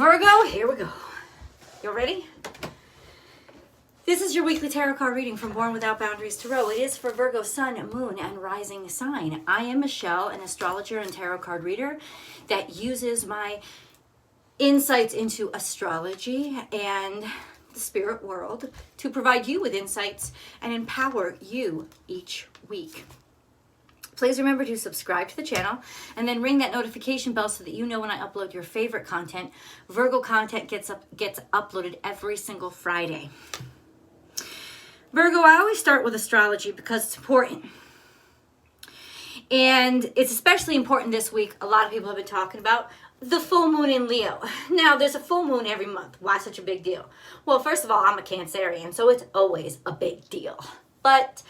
Virgo, here we go. You ready? This is your weekly tarot card reading from Born Without Boundaries Tarot. It is for Virgo sun, moon, and rising sign. I am Michelle, an astrologer and tarot card reader that uses my insights into astrology and the spirit world to provide you with insights and empower you each week. Please remember to subscribe to the channel and then ring that notification bell so that you know when I upload your favorite content. Virgo content gets uploaded every single Friday. Virgo, I always start with astrology because it's important. And it's especially important this week. A lot of people have been talking about the full moon in Leo. Now, there's a full moon every month. Why such a big deal? Well, first of all, I'm a Cancerian, so it's always a big deal. But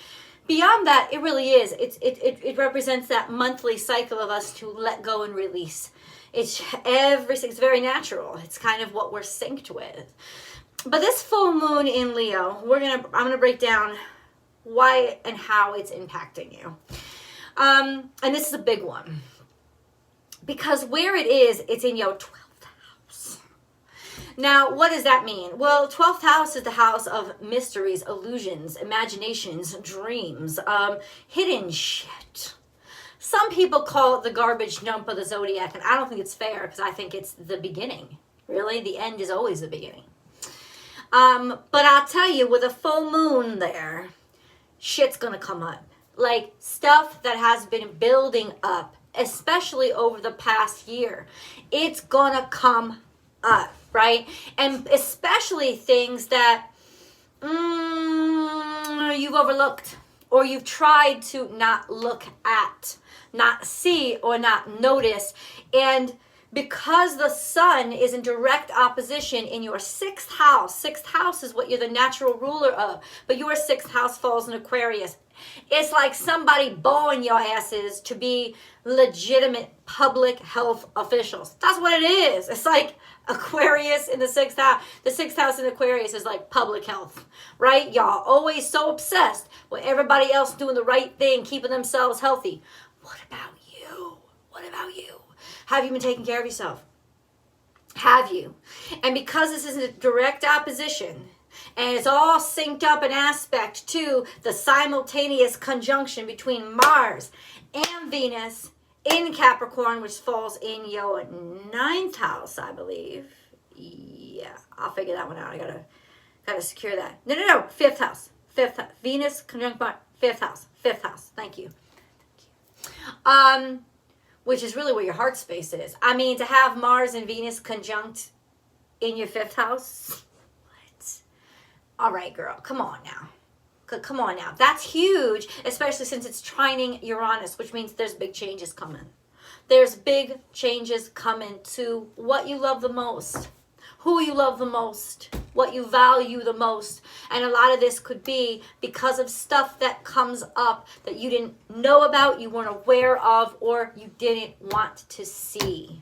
beyond that, it really is. It represents that monthly cycle of us to let go and release. It's very natural. It's kind of what we're synced with. But this full moon in Leo, I'm gonna break down why and how it's impacting you. And this is a big one. Because where it is, it's in your 12th house. Now, what does that mean? Well, 12th house is the house of mysteries, illusions, imaginations, dreams, hidden shit. Some people call it the garbage dump of the zodiac, and I don't think it's fair because I think it's the beginning. Really, the end is always the beginning. But I'll tell you, with a full moon there, shit's gonna come up. Like stuff that has been building up, especially over the past year, it's gonna come up, right? And especially things that you've overlooked or you've tried to not look at, not see, or not notice. And because the sun is in direct opposition in your 6th house is what you're the natural ruler of, but your 6th house falls in Aquarius. It's like somebody bowing your asses to be legitimate public health officials. That's what it is. It's like Aquarius in the 6th house. The 6th house in Aquarius is like public health, right? Y'all always so obsessed with everybody else doing the right thing, keeping themselves healthy. What about you? What about you? Have you been taking care of yourself? Have you? And because this is in direct opposition, and it's all synced up in aspect to the simultaneous conjunction between Mars and Venus in Capricorn, which falls in your 9th house, I believe. Yeah, I'll figure that one out. I gotta secure that. No. 5th house. 5th house. Venus conjunct Mars. 5th house. 5th house. Thank you. Which is really where your heart space is. I mean, to have Mars and Venus conjunct in your 5th house. What? All right, girl. Come on now. Come on now. That's huge, especially since it's trining Uranus, which means there's big changes coming. There's big changes coming to what you love the most, who you love the most, what you value the most. And a lot of this could be because of stuff that comes up that you didn't know about, you weren't aware of, or you didn't want to see,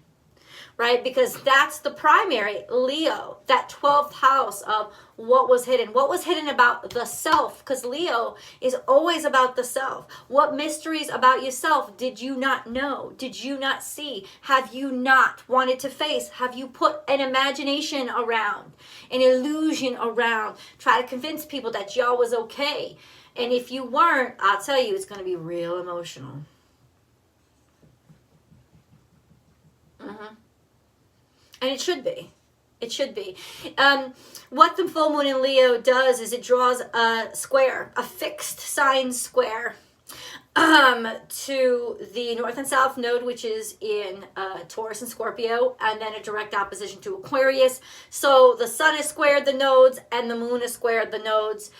right? Because that's the primary Leo, that 12th house of what was hidden about the self, because Leo is always about the self. What mysteries about yourself did you not know? Did you not see? Have you not wanted to face? Have you put an imagination around, an illusion around, try to convince people that y'all was okay? And if you weren't, I'll tell you, it's going to be real emotional. And it should be. It should be. What the full moon in Leo does is it draws a square, a fixed sign square, to the north and south node, which is in Taurus and Scorpio, and then a direct opposition to Aquarius. So the sun is squared the nodes, and the moon is squared the nodes.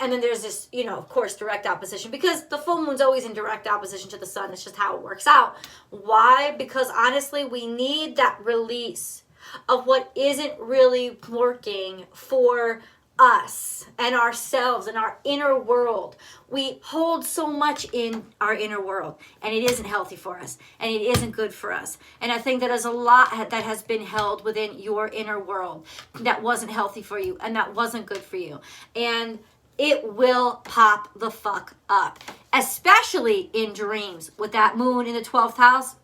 And then there's this, of course, direct opposition, because the full moon's always in direct opposition to the sun. It's just how it works out. Why? Because honestly, we need that release of what isn't really working for us and ourselves and our inner world. We hold so much in our inner world, and it isn't healthy for us, and it isn't good for us. And I think that there's a lot that has been held within your inner world that wasn't healthy for you and that wasn't good for you. And it will pop the fuck up, especially in dreams. With that moon in the 12th house,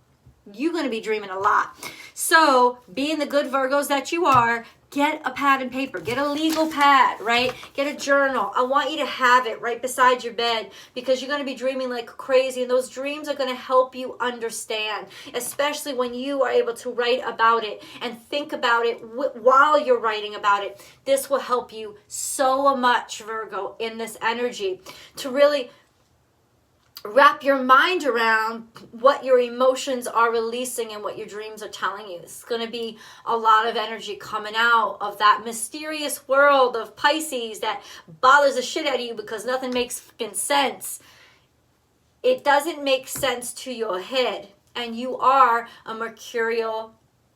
you're going to be dreaming a lot. So being the good Virgos that you are, get a pad and paper, get a legal pad, right? Get a journal. I want you to have it right beside your bed, because you're going to be dreaming like crazy, and those dreams are going to help you understand, especially when you are able to write about it and think about it while you're writing about it. This will help you so much, Virgo, in this energy to really wrap your mind around what your emotions are releasing and what your dreams are telling you. It's going to be a lot of energy coming out of that mysterious world of Pisces that bothers the shit out of you because nothing makes fucking sense. It doesn't make sense to your head, and you are a mercurial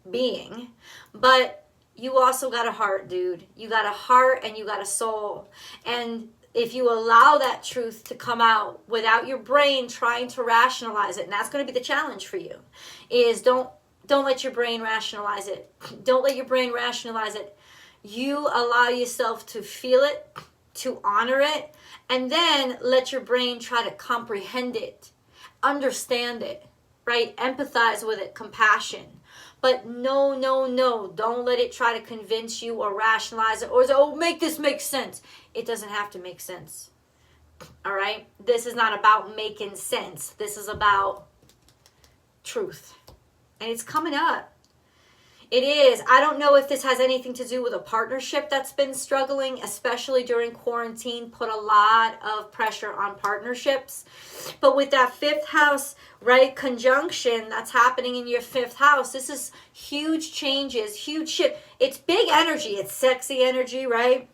being, but you also got a heart, dude. You got a heart and you got a soul. And if you allow that truth to come out without your brain trying to rationalize it, and that's going to be the challenge for you, is don't let your brain rationalize it. Don't let your brain rationalize it. You allow yourself to feel it, to honor it, and then let your brain try to comprehend it, understand it, right? Empathize with it, compassion. But no, don't let it try to convince you or rationalize it or say, oh, make this make sense. It doesn't have to make sense. All right? This is not about making sense. This is about truth. And it's coming up. It is. I don't know if this has anything to do with a partnership that's been struggling, especially during quarantine, put a lot of pressure on partnerships. But with that fifth house, right, conjunction that's happening in your fifth house, this is huge changes, huge shift. It's big energy. It's sexy energy, right?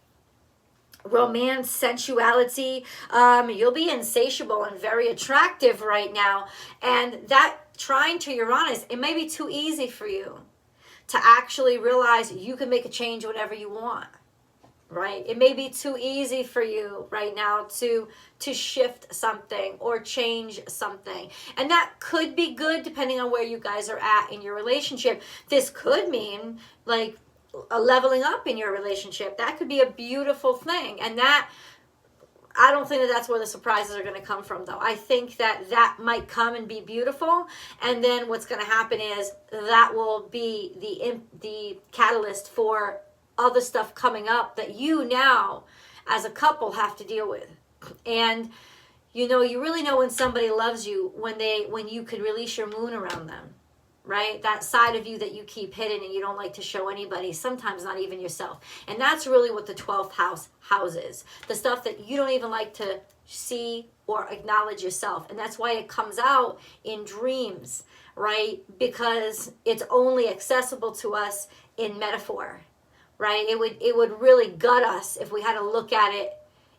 Romance, sensuality. You'll be insatiable and very attractive right now. And that trine to Uranus, it may be too easy for you to actually realize you can make a change whenever you want, right? It may be too easy for you right now to shift something or change something. And that could be good depending on where you guys are at in your relationship. This could mean like a leveling up in your relationship. That could be a beautiful thing. And that, I don't think that that's where the surprises are going to come from, though. I think that might come and be beautiful, and then what's going to happen is that will be the catalyst for other stuff coming up that you now, as a couple, have to deal with. And you really know when somebody loves you when you can release your moon around them, right? That side of you that you keep hidden and you don't like to show anybody, sometimes not even yourself. And that's really what the 12th house houses. The stuff that you don't even like to see or acknowledge yourself. And that's why it comes out in dreams, right? Because it's only accessible to us in metaphor, right? It would really gut us if we had to look at it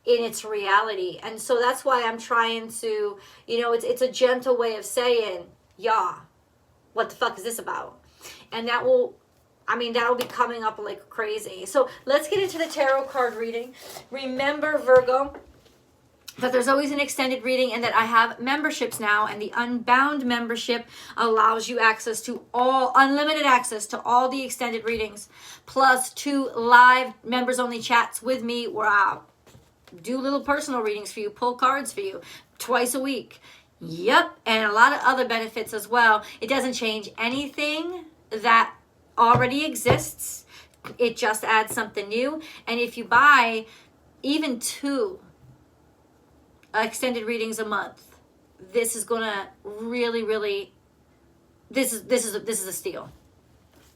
in its reality. And so that's why I'm trying to, it's a gentle way of saying, yeah, what the fuck is this about? And that'll be coming up like crazy. So let's get into the tarot card reading. Remember, Virgo, that there's always an extended reading and that I have memberships now, and the Unbound membership allows you unlimited access to all the extended readings, plus 2 live members only chats with me where I'll do little personal readings for you, pull cards for you twice a week. Yep, and a lot of other benefits as well. It doesn't change anything that already exists. It just adds something new. And if you buy even 2 extended readings a month, this is gonna really this is a steal.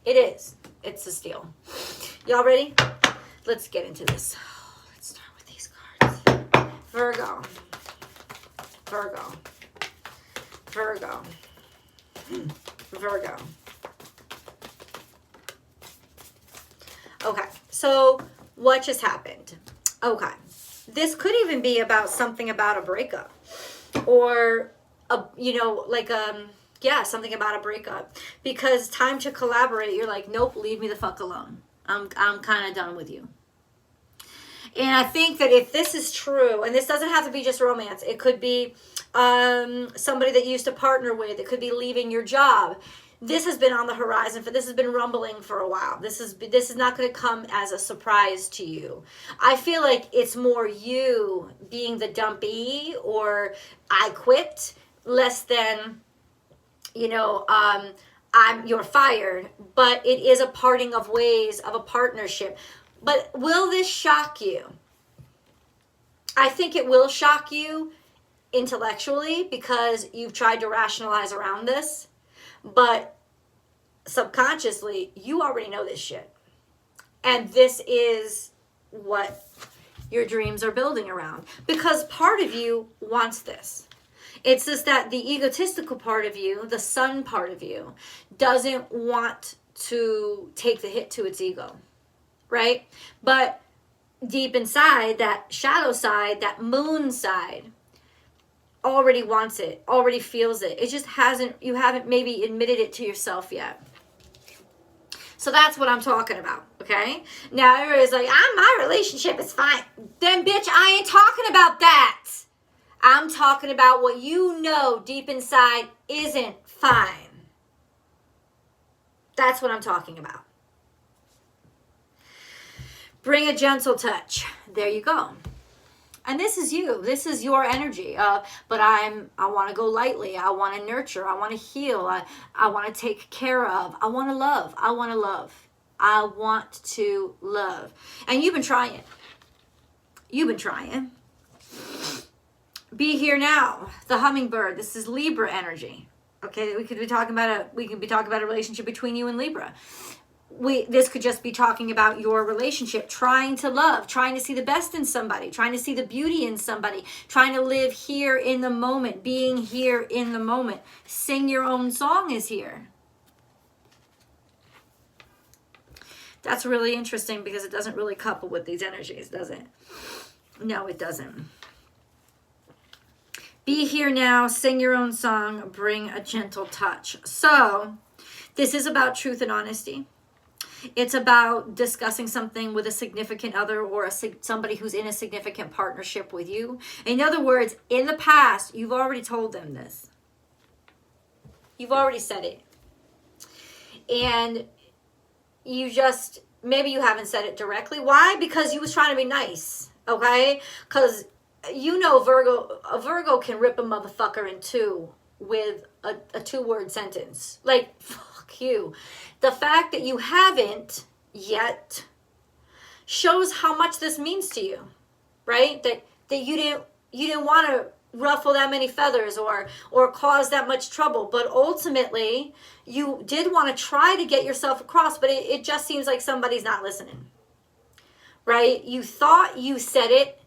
It is. It's a steal. Y'all ready? Let's get into this. Let's start with these cards. Virgo. Okay, so what just happened? Okay, this could even be about something about a breakup, or something about a breakup. Because time to collaborate, you're like, nope, leave me the fuck alone. I'm kind of done with you. And I think that if this is true, and this doesn't have to be just romance, it could be somebody that you used to partner with, it could be leaving your job. This has been on the horizon this has been rumbling for a while. This is not going to come as a surprise to you. I feel like it's more you being the dumpy or I quit, less than you're fired, but it is a parting of ways of a partnership. But will this shock you? I think it will shock you intellectually because you've tried to rationalize around this, but subconsciously you already know this shit. And this is what your dreams are building around, because part of you wants this. It's just that the egotistical part of you, the sun part of you, doesn't want to take the hit to its ego, right? But deep inside, that shadow side, that moon side, already wants it, already feels it. It just you haven't maybe admitted it to yourself yet. So that's what I'm talking about, okay? Now everybody's like, my relationship is fine. Then bitch, I ain't talking about that. I'm talking about what you know deep inside isn't fine. That's what I'm talking about. Bring a gentle touch. There you go. And this is you. This is your energy. But I want to go lightly. I want to nurture. I want to heal. I want to take care of. I want to love. I want to love. I want to love. And you've been trying. You've been trying. Be here now. The hummingbird. This is Libra energy. Okay, we could be talking about a relationship between you and Libra. This could just be talking about your relationship, trying to love, trying to see the best in somebody, trying to see the beauty in somebody, trying to live here in the moment, being here in the moment. Sing your own song is here. That's really interesting because it doesn't really couple with these energies, does it? No, it doesn't. Be here now, sing your own song, bring a gentle touch. So, this is about truth and honesty. It's about discussing something with a significant other or somebody who's in a significant partnership with you. In other words, in the past, you've already told them this. You've already said it. And maybe you haven't said it directly. Why? Because you was trying to be nice, okay? Because a Virgo can rip a motherfucker in two with a two-word sentence. Like, fuck you. The fact that you haven't yet shows how much this means to you, right? That you didn't want to ruffle that many feathers or cause that much trouble, but ultimately you did want to try to get yourself across, but it just seems like somebody's not listening, right? You thought you said it,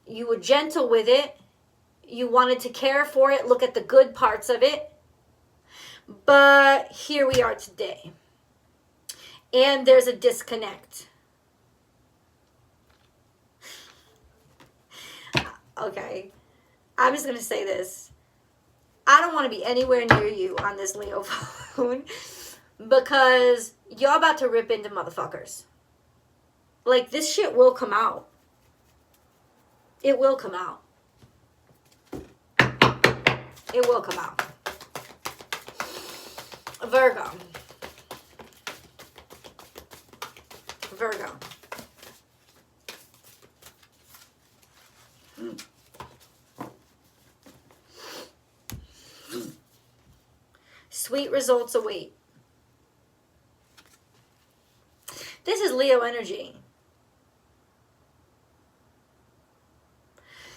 you were gentle with it, you wanted to care for it, look at the good parts of it. But here we are today. And there's a disconnect. Okay. I'm just going to say this. I don't want to be anywhere near you on this Leo phone because y'all about to rip into motherfuckers. Like, this shit will come out. It will come out. It will come out. Virgo. Sweet results await. This is Leo energy.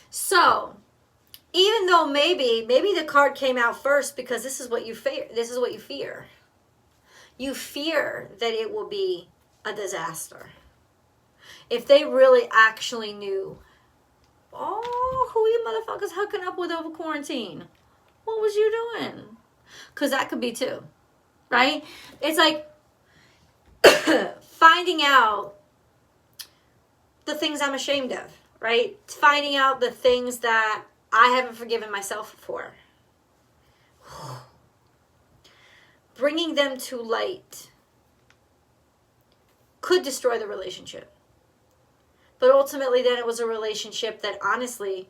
So, even though maybe the card came out first because this is what you fear. This is what you fear. You fear that it will be a disaster. If they really actually knew, oh, who you motherfuckers hooking up with over quarantine? What was you doing? Because that could be too, right? It's like finding out the things I'm ashamed of, right? Finding out the things that I haven't forgiven myself for. Bringing them to light could destroy the relationship. But ultimately, then it was a relationship that honestly,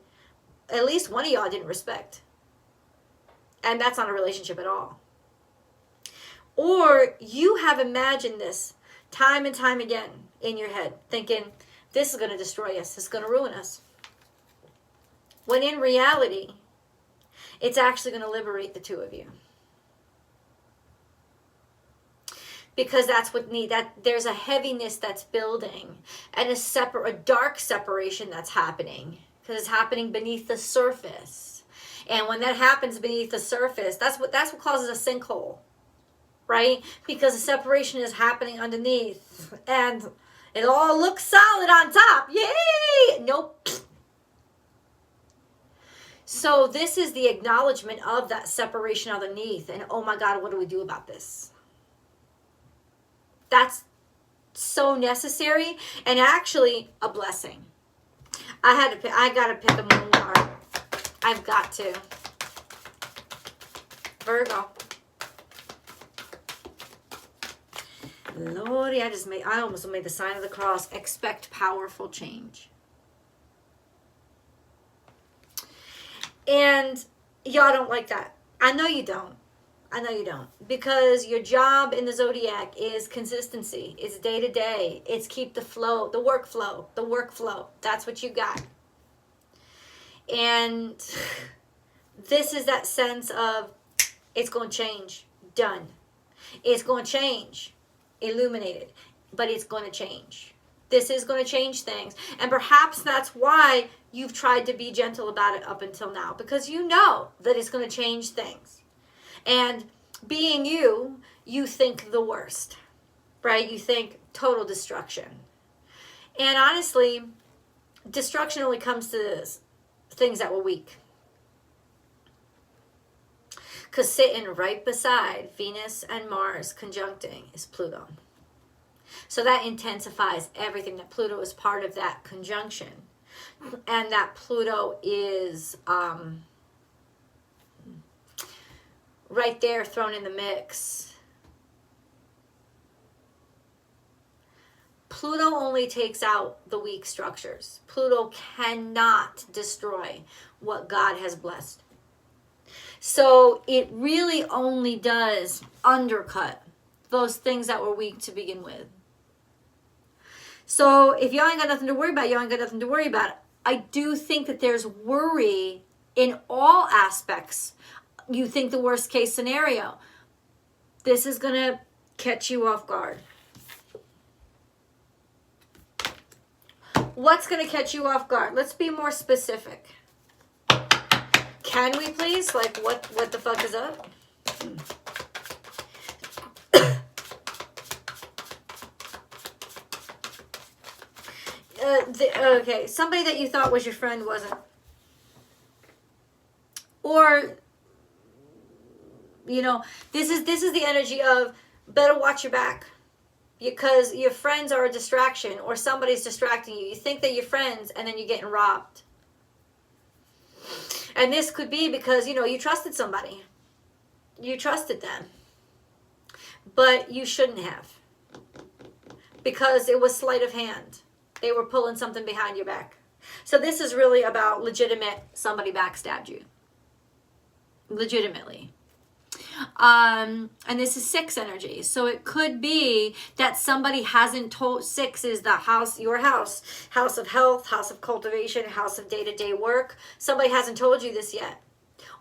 at least one of y'all didn't respect. And that's not a relationship at all. Or you have imagined this time and time again in your head, thinking, this is going to destroy us. This is going to ruin us. When in reality, it's actually going to liberate the two of you. because that's what there's a heaviness that's building, and a dark separation that's happening, because it's happening beneath the surface. And when that happens beneath the surface, that's what causes a sinkhole, right? Because the separation is happening underneath, and it all looks solid on top. Yay! Nope. So this is the acknowledgement of that separation underneath, and oh my God, what do we do about this? That's so necessary, and actually a blessing. I gotta pick a moon card. I've got to. Virgo. Lordy, I almost made the sign of the cross. Expect powerful change. And y'all don't like that. I know you don't. Because your job in the zodiac is consistency. It's day to day. It's keep the flow, the workflow. That's what you got. And this is that sense of it's going to change. Done. It's going to change. Illuminated. But it's going to change. This is going to change things. And perhaps that's why you've tried to be gentle about it up until now. Because you know that it's going to change things. And being you think the worst, right? You think total destruction. And honestly, destruction only comes to things that were weak. Because sitting right beside Venus and Mars conjuncting is Pluto. So that intensifies everything. That Pluto is part of that conjunction. And that Pluto is right there thrown in the mix. Pluto only takes out the weak structures. Pluto cannot destroy what God has blessed. So it really only does undercut those things that were weak to begin with. So if y'all ain't got nothing to worry about, y'all ain't got nothing to worry about. I do think that there's worry in all aspects. You think the worst case scenario. This is going to catch you off guard. What's going to catch you off guard? Let's be more specific. Can we please? Like, what the fuck is up? Okay, somebody that you thought was your friend wasn't. Or, you know, this is the energy of better watch your back. Because your friends are a distraction, or somebody's distracting you. You think that you're friends, and then you're getting robbed. And this could be because, you know, you trusted somebody. You trusted them. But you shouldn't have. Because it was sleight of hand. They were pulling something behind your back. So this is really about legitimate, somebody backstabbed you. Legitimately. And this is 6 energy. So it could be that somebody hasn't told. 6 is the house, your house of health, house of cultivation, house of day-to-day work. Somebody hasn't told you this yet.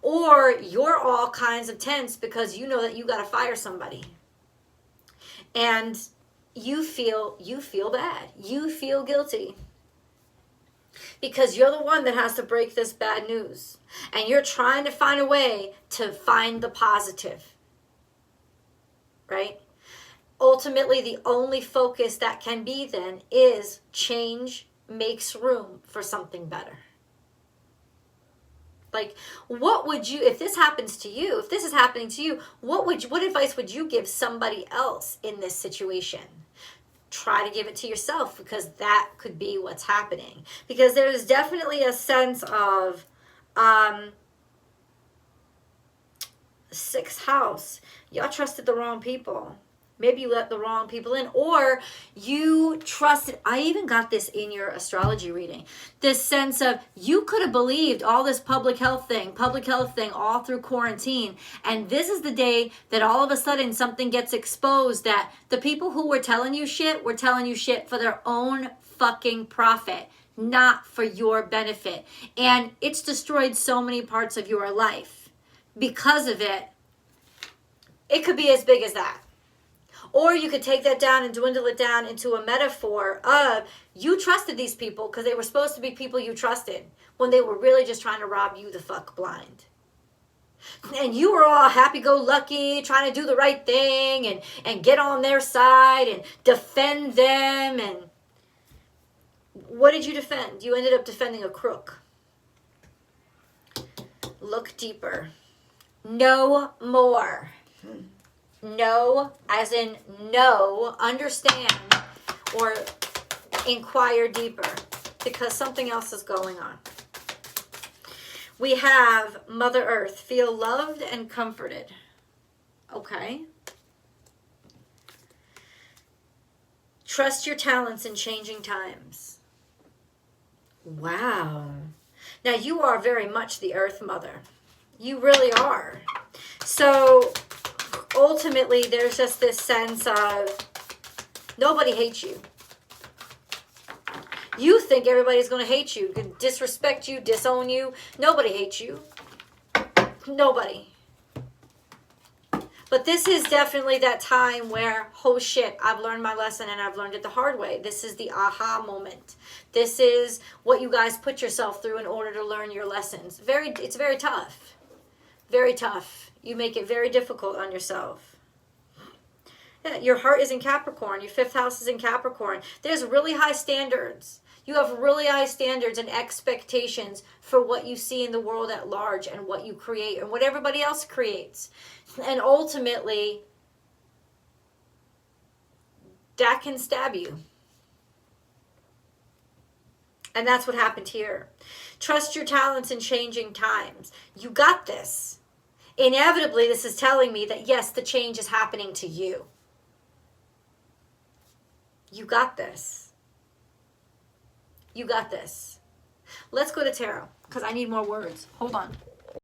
Or you're all kinds of tense because you know that you got to fire somebody. And you feel bad. You feel guilty. Because you're the one that has to break this bad news. And you're trying to find a way to find the positive. Right? Ultimately, the only focus that can be then is change makes room for something better. Like, what would you, if this happens to you, if this is happening to you, what advice would you give somebody else in this situation? Try to give it to yourself, because that could be what's happening. Because there's definitely a sense of 6th house. Y'all trusted the wrong people. Maybe you let the wrong people in, or you trusted. I even got this in your astrology reading. This sense of you could have believed all this public health thing all through quarantine. And this is the day that all of a sudden something gets exposed, that the people who were telling you shit for their own fucking profit, not for your benefit. And it's destroyed so many parts of your life because of it. It could be as big as that. Or you could take that down and dwindle it down into a metaphor of you trusted these people because they were supposed to be people you trusted when they were really just trying to rob you the fuck blind. And you were all happy-go-lucky, trying to do the right thing and get on their side and defend them. And what did you defend? You ended up defending a crook. Look deeper. Know more. Know, as in know, understand, or inquire deeper, because something else is going on. We have Mother Earth. Feel loved and comforted. Okay. Trust your talents in changing times. Wow. Now, you are very much the Earth Mother. You really are. So, ultimately, there's just this sense of nobody hates you. You think everybody's going to hate you, disrespect you, disown you. Nobody hates you. Nobody. But this is definitely that time where, oh shit, I've learned my lesson and I've learned it the hard way. This is the aha moment. This is what you guys put yourself through in order to learn your lessons. It's very tough. Very tough. You make it very difficult on yourself. Yeah, your heart is in Capricorn. Your 5th house is in Capricorn. There's really high standards. You have really high standards and expectations for what you see in the world at large and what you create and what everybody else creates. And ultimately, that can stab you. And that's what happened here. Trust your talents in changing times. You got this. Inevitably, this is telling me that yes, the change is happening to you. You got this. You got this. Let's go to tarot because I need more words. Hold on.